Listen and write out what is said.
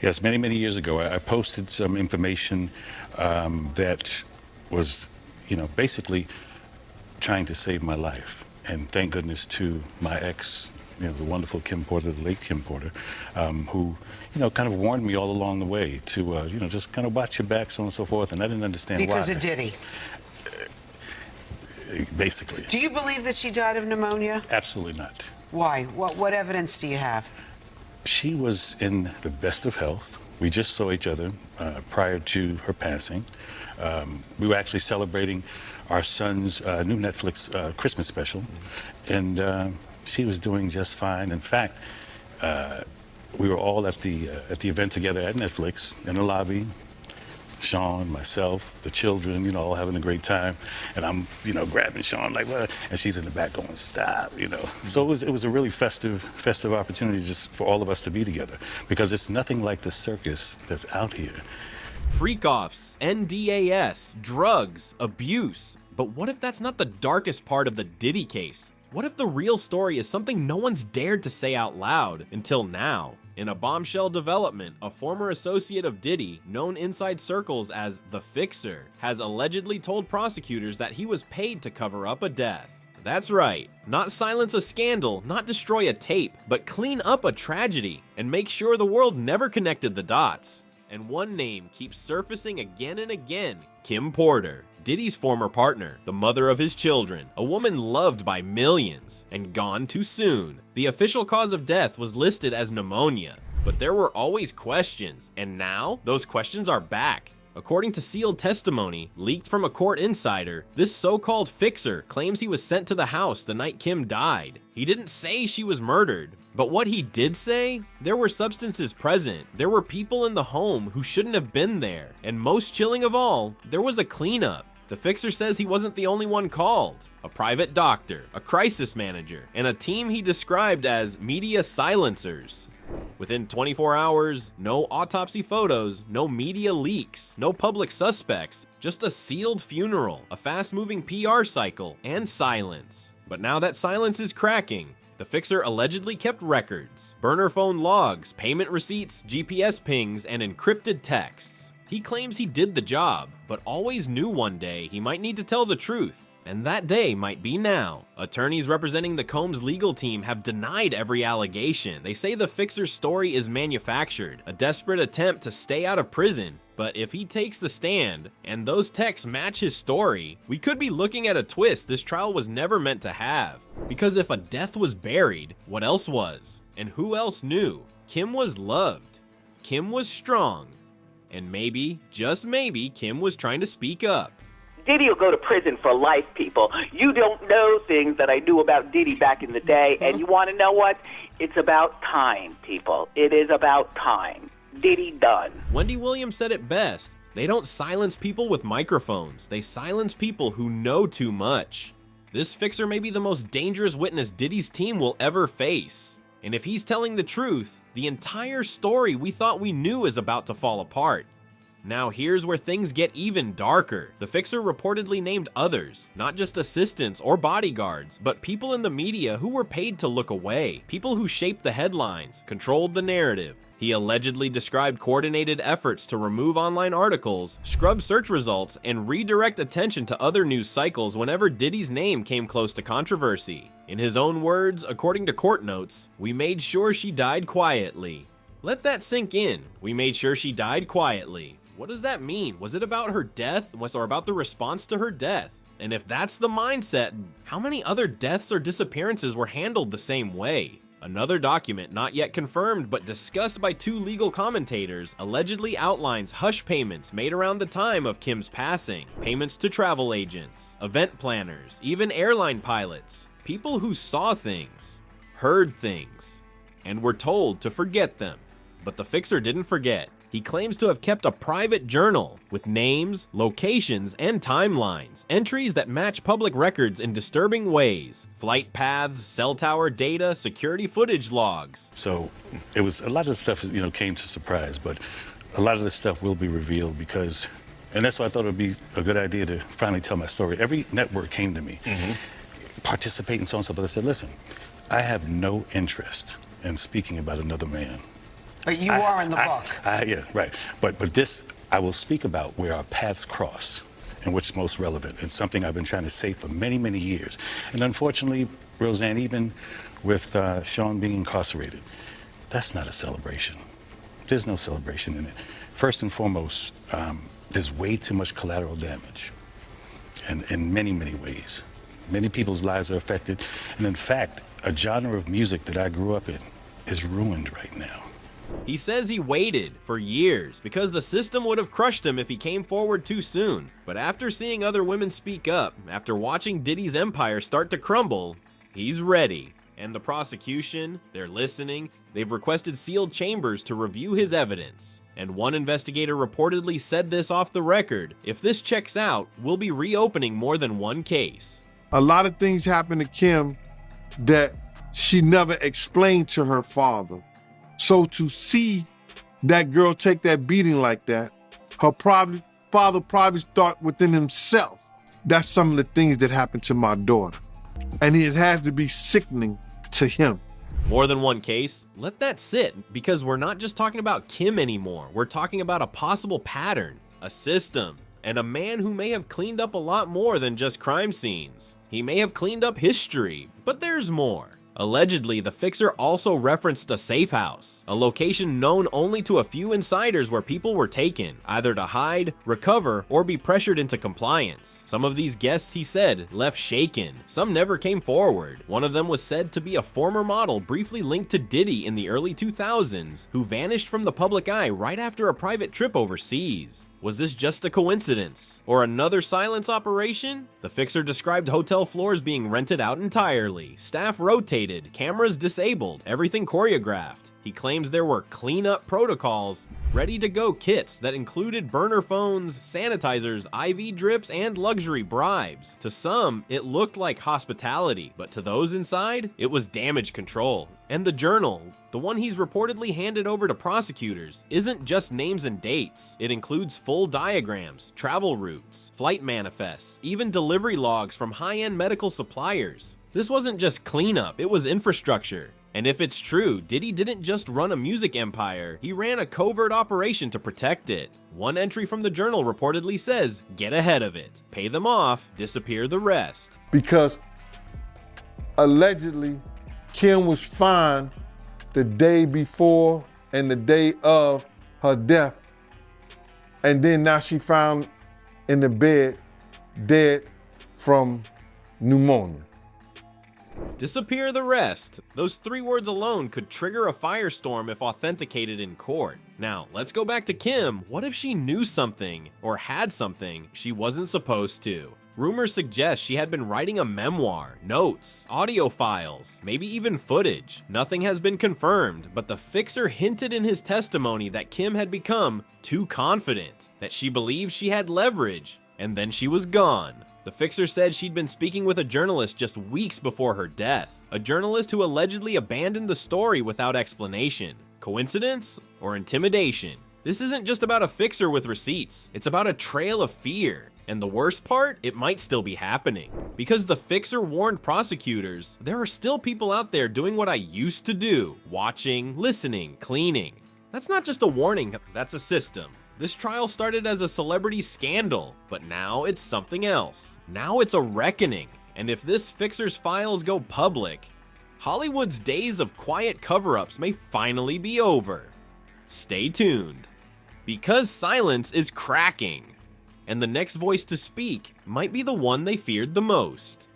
Yes, many, many years ago, I posted some information that was, basically trying to save my life. And thank goodness to my ex, the wonderful Kim Porter, the late Kim Porter, who, kind of warned me all along the way to, just kind of watch your back, so on and so forth. And I didn't understand why. Because of Diddy. Basically. Do you believe that she died of pneumonia? Absolutely not. Why? What evidence do you have? She was in the best of health. We just saw each other prior to her passing. We were actually celebrating our son's new Netflix Christmas special, and she was doing just fine. In fact, we were all at the event together at Netflix in the lobby. Sean, myself, the children, all having a great time, and I'm, grabbing Sean like, what? And she's in the back going, stop, So it was a really festive opportunity just for all of us to be together, because it's nothing like the circus that's out here. Freak-offs, NDAs, drugs, abuse. But what if that's not the darkest part of the Diddy case? What if the real story is something no one's dared to say out loud until now? In a bombshell development, a former associate of Diddy, known inside circles as the Fixer, has allegedly told prosecutors that he was paid to cover up a death. That's right, not silence a scandal, not destroy a tape, but clean up a tragedy and make sure the world never connected the dots. And one name keeps surfacing again and again: Kim Porter, Diddy's former partner, the mother of his children, a woman loved by millions, and gone too soon. The official cause of death was listed as pneumonia, but there were always questions, and now those questions are back. According to sealed testimony leaked from a court insider, this so-called fixer claims he was sent to the house the night Kim died. He didn't say she was murdered, but what he did say? There were substances present, there were people in the home who shouldn't have been there, and most chilling of all, there was a cleanup. The fixer says he wasn't the only one called. A private doctor, a crisis manager, and a team he described as media silencers. Within 24 hours, no autopsy photos, no media leaks, no public suspects, just a sealed funeral, a fast-moving PR cycle, and silence. But now that silence is cracking. The fixer allegedly kept records, burner phone logs, payment receipts, GPS pings, and encrypted texts. He claims he did the job, but always knew one day he might need to tell the truth. And that day might be now. Attorneys representing the Combs legal team have denied every allegation. They say the fixer's story is manufactured, a desperate attempt to stay out of prison. But if he takes the stand, and those texts match his story, we could be looking at a twist this trial was never meant to have. Because if a death was buried, what else was? And who else knew? Kim was loved. Kim was strong. And maybe, just maybe, Kim was trying to speak up. Diddy will go to prison for life, people. You don't know things that I knew about Diddy back in the day, and you want to know what? It's about time, people. It is about time. Diddy done. Wendy Williams said it best. They don't silence people with microphones. They silence people who know too much. This fixer may be the most dangerous witness Diddy's team will ever face. And if he's telling the truth, the entire story we thought we knew is about to fall apart. Now here's where things get even darker. The fixer reportedly named others, not just assistants or bodyguards, but people in the media who were paid to look away, people who shaped the headlines, controlled the narrative. He allegedly described coordinated efforts to remove online articles, scrub search results, and redirect attention to other news cycles whenever Diddy's name came close to controversy. In his own words, according to court notes, "We made sure she died quietly." Let that sink in. We made sure she died quietly. What does that mean? Was it about her death, or about the response to her death? And if that's the mindset, how many other deaths or disappearances were handled the same way? Another document, not yet confirmed but discussed by two legal commentators, allegedly outlines hush payments made around the time of Kim's passing, payments to travel agents, event planners, even airline pilots, people who saw things, heard things, and were told to forget them. But the fixer didn't forget. He claims to have kept a private journal with names, locations, and timelines, entries that match public records in disturbing ways, flight paths, cell tower data, security footage logs. So it was a lot of the stuff, came to surprise, but a lot of the stuff will be revealed because, and that's why I thought it would be a good idea to finally tell my story. Every network came to me, participating, so and so, but I said, listen, I have no interest in speaking about another man. But you are in the book. Yeah, right. But this, I will speak about where our paths cross and what's most relevant. It's something I've been trying to say for many, many years. And unfortunately, Roseanne, even with Sean being incarcerated, that's not a celebration. There's no celebration in it. First and foremost, there's way too much collateral damage, and in many, many ways. Many people's lives are affected. And in fact, a genre of music that I grew up in is ruined right now. He says he waited for years because the system would have crushed him if he came forward too soon. But after seeing other women speak up, after watching Diddy's empire start to crumble, he's ready. And the prosecution, they're listening. They've requested sealed chambers to review his evidence. And one investigator reportedly said this off the record: if this checks out, we'll be reopening more than one case. A lot of things happened to Kim that she never explained to her father. So to see that girl take that beating like that, her father probably thought within himself, that's some of the things that happened to my daughter. And it has to be sickening to him. More than one case? Let that sit, because we're not just talking about Kim anymore. We're talking about a possible pattern, a system, and a man who may have cleaned up a lot more than just crime scenes. He may have cleaned up history, but there's more. Allegedly, the fixer also referenced a safe house, a location known only to a few insiders where people were taken, either to hide, recover, or be pressured into compliance. Some of these guests, he said, left shaken. Some never came forward. One of them was said to be a former model briefly linked to Diddy in the early 2000s, who vanished from the public eye right after a private trip overseas. Was this just a coincidence? Or another silence operation? The fixer described hotel floors being rented out entirely, staff rotated, cameras disabled, everything choreographed. He claims there were cleanup protocols, ready-to-go kits that included burner phones, sanitizers, IV drips, and luxury bribes. To some, it looked like hospitality, but to those inside, it was damage control. And the journal, the one he's reportedly handed over to prosecutors, isn't just names and dates. It includes full diagrams, travel routes, flight manifests, even delivery logs from high-end medical suppliers. This wasn't just cleanup, it was infrastructure. And if it's true, Diddy didn't just run a music empire, he ran a covert operation to protect it. One entry from the journal reportedly says, get ahead of it, pay them off, disappear the rest. Because allegedly, Kim was fined the day before and the day of her death. And then now she found in the bed, dead from pneumonia. Disappear the rest. Those 3 words alone could trigger a firestorm if authenticated in court. Now, let's go back to Kim. What if she knew something, or had something, she wasn't supposed to? Rumors suggest she had been writing a memoir, notes, audio files, maybe even footage. Nothing has been confirmed, but the fixer hinted in his testimony that Kim had become too confident, that she believed she had leverage, and then she was gone. The fixer said she'd been speaking with a journalist just weeks before her death, a journalist who allegedly abandoned the story without explanation. Coincidence or intimidation? This isn't just about a fixer with receipts, it's about a trail of fear. And the worst part, it might still be happening. Because the fixer warned prosecutors, there are still people out there doing what I used to do, watching, listening, cleaning. That's not just a warning, that's a system. This trial started as a celebrity scandal, but now it's something else. Now it's a reckoning. And if this fixer's files go public, Hollywood's days of quiet cover-ups may finally be over. Stay tuned. Because silence is cracking. And the next voice to speak might be the one they feared the most.